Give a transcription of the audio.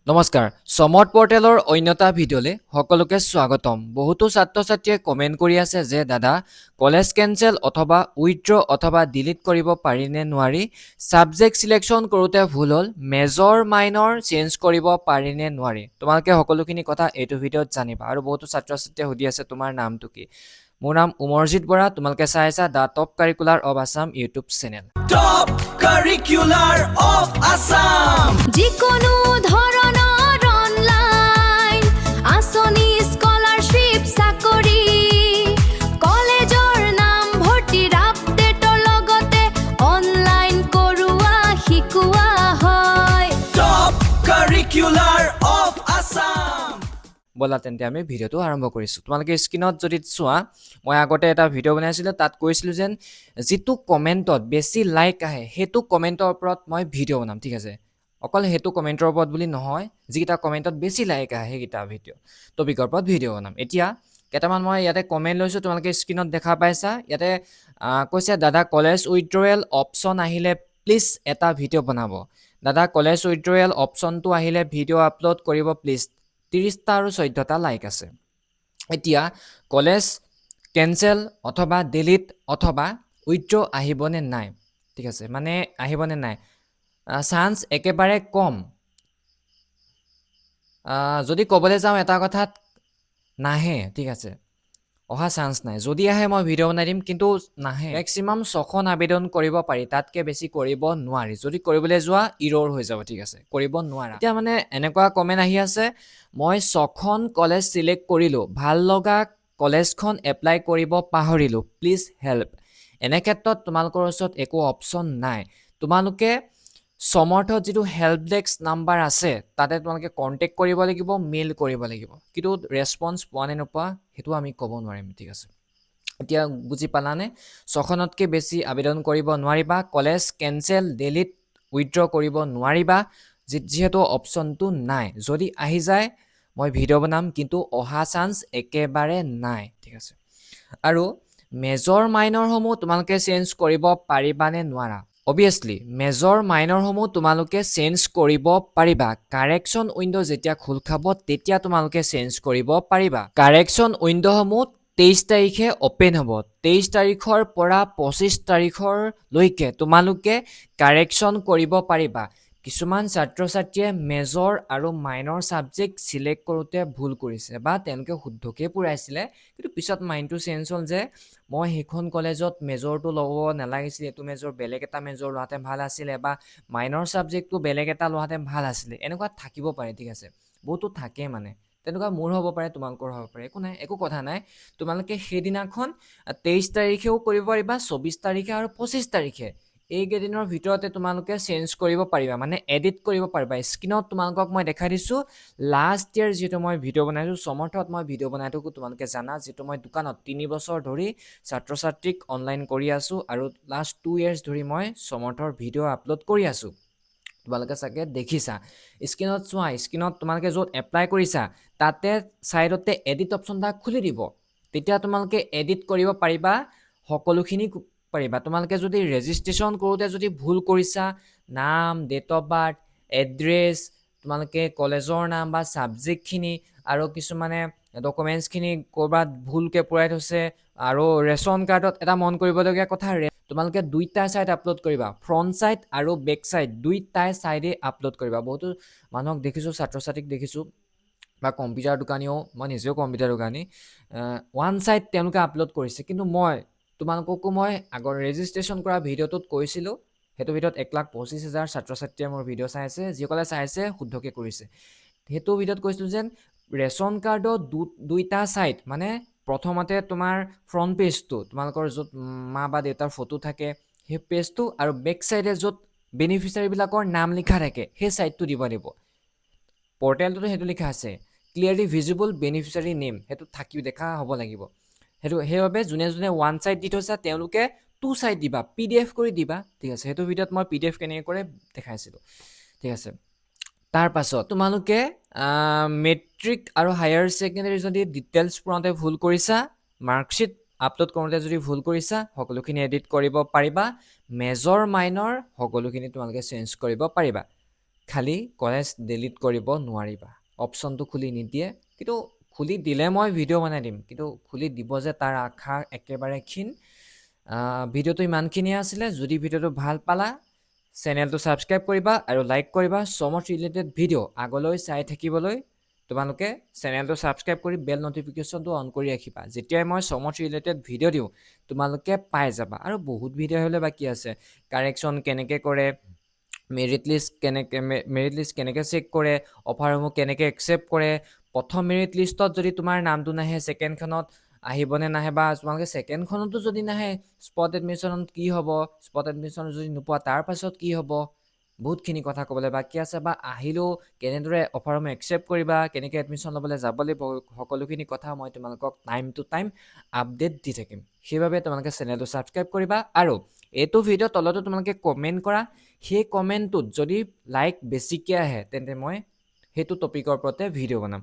নমস্কাৰ সমট পৰ্টেলৰ অন্যতা ভিডিঅ'লে সকলোকে স্বাগতম বহুতো ছাত্ৰ-ছাত্ৰীয়ে কমেন্ট কৰি আছে যে দাদা কলেজ কেনসেল অথবা উইথড্ৰ অথবা ডিলিট কৰিব পাৰি নে নোৱাৰি সাবজেক্ট সিলেকশন কৰোতে ভুল হ'ল মেজৰ মাইনৰ চেঞ্জ কৰিব পাৰি নে নোৱাৰি তোমালোকে সকলোখিনি কথা এইটো ভিডিঅ'ত জানিবা আৰু বহুতো ছাত্ৰ-ছাত্ৰীয়ে সুধি আছে তোমাৰ নামটো কি মোৰ নাম উমৰজিত বৰা তোমালোকে চাই আছা the top curricular of Assam YouTube channel top curricular of Assam যিকোনো ধৰণৰ অনলাইন আঁচনি স্কলাৰশ্বিপ চাকৰি কলেজৰ নাম ভৰ্তিৰ আপডেটৰ লগতে অনলাইন কৰোৱা শিকোৱা হয় টপ কাৰিকুলাৰ অফ আসাম বলা তেন্তে আমি ভিডিঅ'টো আৰম্ভ কৰিছো তোমালোকে স্ক্ৰিনত যদি চোৱা মই আগতে এটা ভিডিঅ' বনাইছিলো তাত কৈছিলো যেন যেটো কমেন্টত বেছি লাইক আহে হেতু কমেন্টৰ ওপৰত মই ভিডিঅ' বনাম ঠিক আছে অকল হেতু কমেন্টৰ ওপৰত বুলি নহয় যিটা কমেন্টত বেছি লাইক আহে হেকিটা ভিডিঅ' টপিকৰ ওপৰত ভিডিঅ' বনাম এতিয়া কেটামান মই ইয়াতে কমেন্ট লৈছো তোমালোকে স্ক্ৰিনত দেখা পাইছা ইয়াতে কৈছে দাদা কলেজ উইথড্ৰয়েল অপচন আহিলে প্লিজ এটা ভিডিঅ' বনাব দাদা কলেজ উইথড্ৰয়েল অপচনটো আহিলে ভিডিঅ' আপলোড কৰিব প্লিজ 30টা আৰু 14টা লাইক আছে এতিয়া কলেজ কেনসেল অথবা ডিলিট অথবা উইথড্ৰ আহিবনে নাই ঠিক আছে মানে আহিবনে নাই চান্স একেবাৰে কম যদি কবলৈ যাওঁ এটা কথাত নাহে ঠিক আছে অহা চান্স নাই যদি আহে মই ভিডিঅ' বনাই দিম কিন্তু নাহে ম্যাক্সিমাম 6খন আবেদন কৰিব পাৰি তাতকে বেছি কৰিব নোৱাৰি যদি কৰিবলৈ যোৱা ইৰ'ৰ হৈ যাব ঠিক আছে কৰিব নোৱাৰা এতিয়া মানে এনেকুৱা কমেন্ট আহি আছে মই 6খন কলেজ সিলেক্ট কৰিলো ভাল লগা কলেজখন এপ্লাই কৰিব পাহৰিলো প্লিজ হেল্প এনে ক্ষেত্ৰত তোমালোকৰ ওচৰত একো অপচন নাই তোমালোকে সমৰ্থত যেটো হেল্প ডেস্ক নাম্বাৰ আছে তাতে তোমালোকে কন্টেক্ট কৰিব লাগিব মেইল কৰিব লাগিব কিন্তু ৰেসপন্স পোৱা নে নোপোৱা হেতু আমি ক'ব নোৱাৰিম ঠিক আছে এতিয়া বুজি পালানে 6খনতকৈ বেছি আবেদন কৰিব নোৱাৰিবা কলেজ কেনসেল ডিলিট উইথড্ৰ কৰিব নোৱাৰিবা যেহেতু অপচনটো নাই যদি আহি যায় মই ভিডিঅ' বনাম কিন্তু অহা চান্স একেবাৰে নাই ঠিক আছে আৰু মেজৰ মাইনৰ সমূহ তোমালোকে চেঞ্জ কৰিব পাৰিবানে নোৱাৰা Obviously, মেজৰ মাইনৰ সমূহ তোমালোকে চেঞ্জ কৰিব পাৰিবা কাৰেকচন উইন্ডো যেতিয়া খোল খাব তেতিয়া তোমালোকে চেঞ্জ কৰিব পাৰিবা কাৰেকচন উইন্ডো সমূহ 23 তাৰিখে ওপেন হ'ব 23 তাৰিখৰ পৰা 25 তাৰিখৰ লৈকে তোমালোকে কাৰেকচন কৰিব পাৰিবা কিছুমান ছাত্ৰ-ছাত্ৰীয়ে মেজৰ আৰু মাইনৰ সাবজেক্ট সিলেক্ট কৰোতে ভুল কৰিছে বা তেওঁলোকে শুদ্ধকে পুৰাইছিলে কিন্তু পিছত মাইন্ডটো চেঞ্জ হ'ল যে মই হেখন কলেজত মেজৰটো ল'ব নালাগিছিল এটো মেজৰ বেলেগ এটা মেজৰ লোৱাতে ভাল আছিল বা মাইনৰ সাবজেক্টটো বেলেগ এটা লোৱাতে ভাল আছিল এনেকুৱা থাকিব পাৰে ঠিক আছে বহুতো থাকে মানে তেনেকুৱা মোৰ হ'ব পাৰে তোমালোকৰ হ'ব পাৰে একো নাই একো কথা নাই তোমালোকে সেইদিনাখন 23 তাৰিখেও কৰিব পাৰিবা 24 তাৰিখে আৰু 25 তাৰিখে এই কেদিনৰ ভিতৰতে তোমালোকে চেঞ্জ কৰিব পাৰিবা মানে এডিট কৰিব পাৰিবা স্ক্ৰিনত তোমালোকক মই দেখাই দিছো লাষ্ট ইয়াৰ যেটো মই ভিডিঅ' বনাইছো সমৰ্থত মই ভিডিঅ' বনাই থাকো তোমালোকে জানা যেটো মই দোকানত 3 বছৰ ধৰি ছাত্ৰ-ছাত্ৰীক অনলাইন কৰি আছো আৰু লাষ্ট 2 ইয়াৰ্স ধৰি মই সমৰ্থৰ ভিডিঅ' আপলোড কৰি আছো তোমালোকে চাগে দেখিছা স্ক্ৰিনত চোৱা স্ক্ৰিনত তোমালোকে য'ত এপ্লাই কৰিছা তাতে সাইডতে এডিট অপচনটা খুলি দিব তেতিয়া তোমালোকে এডিট কৰিব পাৰিবা সকলোখিনি পাৰিবা তোমালোকে যদি ৰেজিষ্ট্ৰেচন কৰোতে যদি ভুল কৰিছা নাম ডেট অফ বাৰ্থ এড্ৰেছ তোমালোকে কলেজৰ নাম বা সাবজেক্ট খিনি আৰু কিছুমানে ডকুমেন্টছ খিনি কৰবাত ভুলকে পুৰাই থৈছে আৰু ৰেশন কাৰ্ডত এটা মন কৰিবলগীয়া কথা তোমালোকে দুইটা সাইড আপলোড কৰিবা ফ্ৰন্ট সাইড আৰু বেক সাইড দুইটা সাইডে আপলোড কৰিবা বহুতো মানুহক দেখিছো ছাত্ৰ-ছাত্ৰীক দেখিছো বা কম্পিউটাৰ দোকানীও মই নিজেও কম্পিউটাৰ দোকানী ওৱান সাইড তেওঁলোকে আপলোড কৰিছে কিন্তু মই তোমালোককো মই আগৰ ৰেজিষ্ট্ৰেচন কৰা ভিডিঅ'টোত কৈছিলো হেতু ভিডিঅ'ত 1,25,000 ছাত্ৰ-ছাত্ৰীয়ে মোৰ ভিডিঅ' চাই আছে যিসকলে চাইছে শুদ্ধকে কৰিছে হেতু ভিডিঅ'ত কৈছিলো যেন ৰেশন কাৰ্ডৰ দুইটা সাইড মানে প্ৰথমতে তোমাৰ ফ্ৰন্ট পেজটো তোমালোকৰ য'ত মা বা দেউতাৰ ফটো থাকে হে পেজটো আৰু বেক সাইডে য'ত বেনিফিচিয়াৰী বিলাকৰ নাম লিখা থাকে হে সাইডটো দিব লাগিব পৰ্টেলটো হেতু লিখা আছে ক্লিয়াৰলি ভিজিবল বেনিফিচিয়াৰী নেম হেতু থাকি দেখা হ'ব লাগিব হেতু হেবাবে জুনে জুনে ওৱান সাইড দি থৈছা তেওঁলোকে টু সাইড দিবা পিডিএফ কৰি দিবা ঠিক আছে হেতু ভিডিঅ'ত মই পিডিএফ কেনে কৰে দেখাইছিলো ঠিক আছে তাৰ পাছত তোমালোকে মেট্ৰিক আৰু হায়াৰ সেকেন্ডাৰী যদি ডিটেইলছ পুৰাতে ভুল কৰিছা মাৰ্কশিট আপলোড কৰোতে যদি ভুল কৰিছা সকলোখিনি এডিট কৰিব পাৰিবা মেজৰ মাইনৰ সকলোখিনি তোমালোকে চেঞ্জ কৰিব পাৰিবা খালি কলেজ ডিলিট কৰিব নোৱাৰিবা অপশ্যনটো খুলি নিদিয়ে কিন্তু খুলি দিলে মই ভিডিঅ' বনাই দিম কিন্তু খুলি দিব যে তাৰ আশা একেবাৰে ক্ষীণ ভিডিঅ'টো ইমানখিনিয়ে আছিলে যদি ভিডিঅ'টো ভাল পালা চেনেলটো ছাবস্ক্ৰাইব কৰিবা আৰু লাইক কৰিবা so much ৰিলেটেড ভিডিঅ' আগলৈ চাই থাকিবলৈ তোমালোকে চেনেলটো ছাবস্ক্ৰাইব কৰি বেল নটিফিকেশ্যনটো অন কৰি ৰাখিবা যেতিয়াই মই so much ৰিলেটেড ভিডিঅ' দিওঁ তোমালোকে পাই যাবা আৰু বহুত ভিডিঅ' হ'লে বাকী আছে কাৰেকশ্যন কেনেকৈ কৰে মেৰিট লিষ্ট কেনেকৈ চেক কৰে অফাৰসমূহ কেনেকৈ একচেপ্ট কৰে প্ৰথম মেৰিট লিষ্টত যদি তোমাৰ নামটো নাহে ছেকেণ্ডখনত আহিবনে নাহে বা তোমালোকে ছেকেণ্ডখনতো যদি নাহে স্পট এডমিশ্যনত কি হ'ব স্পট এডমিশ্যন যদি নোপোৱা তাৰ পাছত কি হ'ব বহুতখিনি কথা ক'বলৈ বাকী আছে বা আহিলেও কেনেদৰে অফাৰসমূহ একচেপ্ট কৰিবা কেনেকৈ এডমিশ্যন ল'বলৈ যাব লাগিব সকলোখিনি কথা মই তোমালোকক টাইম টু টাইম আপডেট দি থাকিম সেইবাবে তোমালোকে চেনেলটো ছাবস্ক্ৰাইব কৰিবা আৰু এইটো ভিডিঅ' তলতো তোমালোকে কমেণ্ট কৰা সেই কমেণ্টটোত যদি লাইক বেছিকৈ আহে তেন্তে মই সেইটো টপিকৰ ওপৰতে ভিডিঅ' বনাম